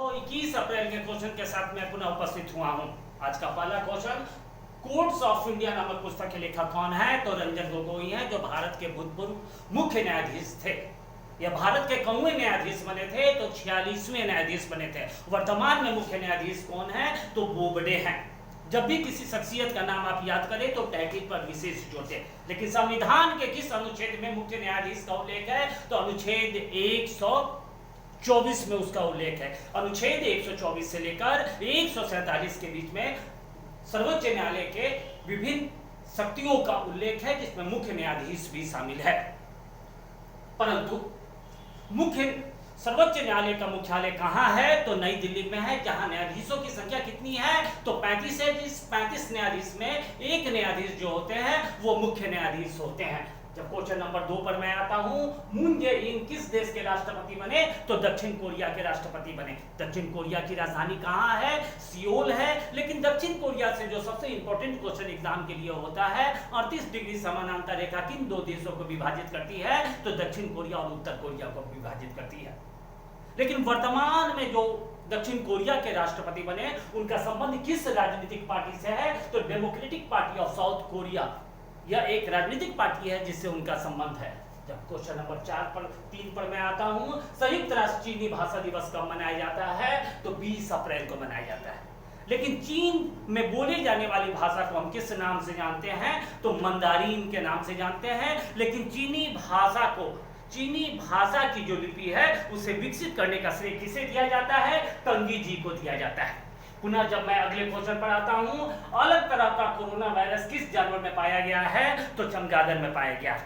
तो 21 अप्रैल के क्वेश्चन के साथ मैं पुनः उपस्थित हुआ हूं। आज का पहला क्वेश्चन, कोर्ट्स ऑफ इंडिया नामक पुस्तक के लेखक कौन है? तो रंजन गोगोई हैं, जो भारत के भूतपूर्व मुख्य न्यायाधीश थे। यह भारत के कौवें न्यायाधीश बने थे, तो 46वें न्यायाधीश बने थे। वर्तमान में मुख्य न्यायाधीश कौन है? तो बोबडे हैं। जब भी किसी शख्सियत का नाम आप याद करें तो टाइटल पर विशेष जोड़ते। लेकिन संविधान के किस अनुच्छेद में मुख्य न्यायाधीश का उल्लेख है? तो अनुच्छेद 124 में उसका उल्लेख है। अनुच्छेद 124 से लेकर 147 के बीच में सर्वोच्च न्यायालय के विभिन्न शक्तियों का उल्लेख है, जिसमें मुख्य न्यायाधीश भी शामिल है। परंतु सर्वोच्च न्यायालय का मुख्यालय कहां है? तो नई दिल्ली में है, जहां न्यायाधीशों की संख्या कितनी है? तो 35 है। जिस 35 न्यायाधीश में एक न्यायाधीश जो होते हैं वो मुख्य न्यायाधीश होते हैं। जब क्वेश्चन नंबर 2 पर मैं आता हूं, मून जे-इन किस देश के राष्ट्रपति बने? तो दक्षिण कोरिया के राष्ट्रपति बने। दक्षिण कोरिया की राजधानी कहां है? सियोल है। लेकिन दक्षिण कोरिया से जो सबसे इंपॉर्टेंट क्वेश्चन एग्जाम के लिए होता है, 38 डिग्री समानांतर रेखा किन दो देशों को विभाजित करती है? तो दक्षिण कोरिया और उत्तर कोरिया को विभाजित करती है। लेकिन वर्तमान में जो दक्षिण कोरिया के राष्ट्रपति बने, उनका संबंध किस राजनीतिक पार्टी से है? तो democratic party of south Korea. यह एक राजनीतिक पार्टी है जिससे उनका संबंध है। जब क्वेश्चन नंबर 3 पर मैं आता हूं, संयुक्त राष्ट्र चीनी भाषा दिवस कब मनाया जाता है? तो 20 अप्रैल को मनाया जाता है। लेकिन चीन में बोले जाने वाली भाषा को हम किस नाम से जानते हैं? तो मंदारिन के नाम से जानते हैं। लेकिन चीनी भाषा की जो लिपि है उसे विकसित करने का श्रेय किसे दिया जाता है? तंगी जी को दिया जाता है। पुनः जब मैं अगले क्वेश्चन पर आता हूं, अलग तरह का कोरोना वायरस किस जानवर में पाया गया है? तो चमगादड़ में पाया गया।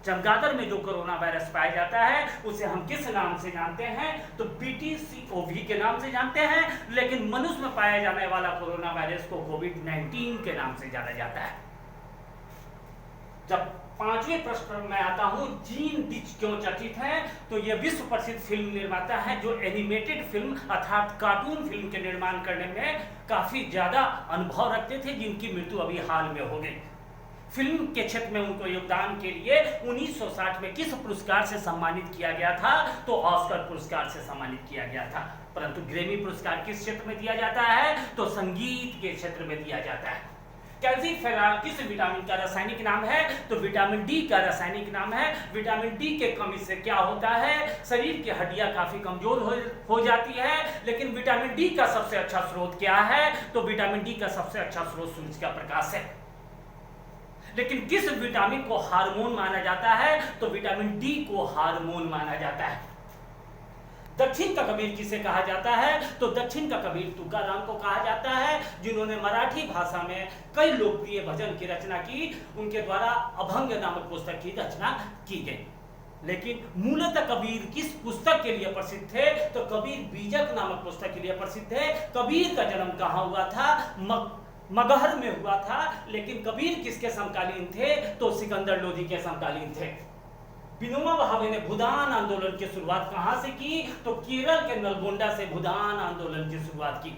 चमगादड़ में जो कोरोना वायरस पाया जाता है उसे हम किस नाम से जानते हैं? तो BTCOV के नाम से जानते हैं। लेकिन मनुष्य में पाया जाने वाला कोरोना वायरस को कोविड-19 के नाम से जाना जाता है। जब 5वें प्रश्न पर मैं आता हूं, जीन डिच क्यों चर्चित है? तो यह विश्व प्रसिद्ध फिल्म निर्माता है, जो एनिमेटेड फिल्म अर्थात कार्टून फिल्म के निर्माण करने में काफी ज्यादा अनुभव रखते थे, जिनकी मृत्यु अभी हाल में हो गई। फिल्म के क्षेत्र में उनको योगदान के लिए 1960 में किस पुरस्कार से सम्मानित किया गया था? तो ऑस्कर पुरस्कार से सम्मानित किया गया था। परंतु ग्रैमी पुरस्कार किस क्षेत्र में दिया जाता है? तो संगीत के क्षेत्र में दिया जाता है। कैल्सीफेरॉल किस विटामिन का रासायनिक नाम है? तो विटामिन डी का रासायनिक नाम है। विटामिन डी के कमी से क्या होता है? शरीर की हड्डियां काफी कमजोर हो जाती है। लेकिन विटामिन डी का सबसे अच्छा स्रोत क्या है? तो विटामिन डी का सबसे अच्छा स्रोत सूरज का प्रकाश है। लेकिन किस विटामिन को हार्मोन माना जाता है? तो विटामिन डी को हार्मोन माना जाता है। दक्षिण का कबीर किसे कहा जाता है? तो दक्षिण का कबीर तुकाराम को कहा जाता है, जिन्होंने मराठी भाषा में कई लोकप्रिय भजन की रचना की। उनके द्वारा अभंग नामक पुस्तक की रचना की गई। लेकिन मूलतः कबीर किस पुस्तक के लिए प्रसिद्ध थे? तो कबीर बीजक नामक पुस्तक के लिए प्रसिद्ध थे। कबीर का जन्म कहाँ हुआ था? मगहर में हुआ था। लेकिन कबीर किसके समकालीन थे? तो सिकंदर लोधी के समकालीन थे। विनोबा भावे ने भूदान आंदोलन की शुरुआत कहां से की? तो केरल के नलगोंडा से भूदान आंदोलन की शुरुआत की।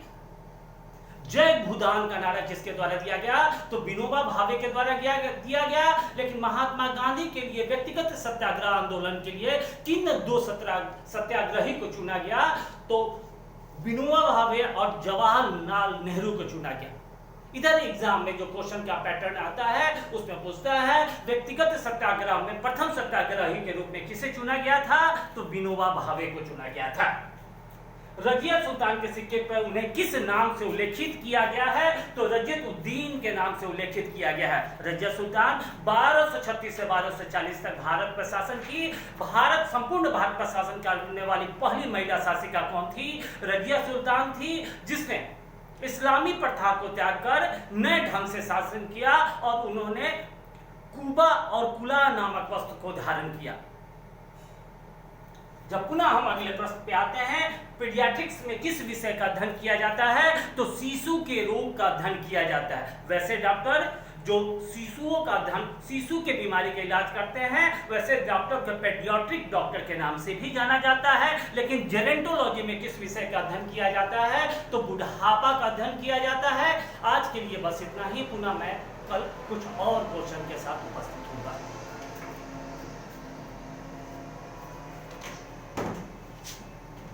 जय भूदान का नारा किसके द्वारा दिया गया? तो विनोबा भावे के द्वारा दिया गया। लेकिन महात्मा गांधी के लिए व्यक्तिगत सत्याग्रह आंदोलन के लिए किन 2 सत्याग्रही को चुना गया? तो विनोबा भावे और जवाहरलाल नेहरू को चुना गया। इधर एग्जाम में जो क्वेश्चन का पैटर्न आता है उसमें पूछता है, व्यक्तिगत सत्याग्रह में प्रथम सत्याग्रही के रूप में किसे चुना गया था? तो विनोबा भावे को चुना गया था। रजिया सुल्तान के सिक्के पर उन्हें किस नाम से उल्लेखित किया गया है? तो रजियत-उद-दीन के नाम से उल्लेखित किया गया है। रजिया सुल्तान 1236 से 1240 तक भारत पर शासन की। संपूर्ण भारत पर शासन करने वाली पहली महिला शासिका कौन थी? रजिया सुल्तान थी, जिसने इस्लामी प्रथा को त्याग कर नए ढंग से शासन किया और उन्होंने कुबा और कुला नामक वस्त्र को धारण किया। जब पुनः हम अगले प्रश्न पे आते हैं, पीडियाट्रिक्स में किस विषय का अध्ययन किया जाता है? तो शिशु के रोग का अध्ययन किया जाता है। वैसे डॉक्टर जो शिशु के बीमारी का इलाज करते हैं, वैसे डॉक्टर को पेडियाट्रिक डॉक्टर के नाम से भी जाना जाता है। लेकिन जेरेंटोलॉजी में किस विषय का अध्ययन किया जाता है? तो बुढ़ापा का अध्ययन किया जाता है। आज के लिए बस इतना ही। पुनः मैं कल कुछ और क्वेश्चन के साथ उपस्थित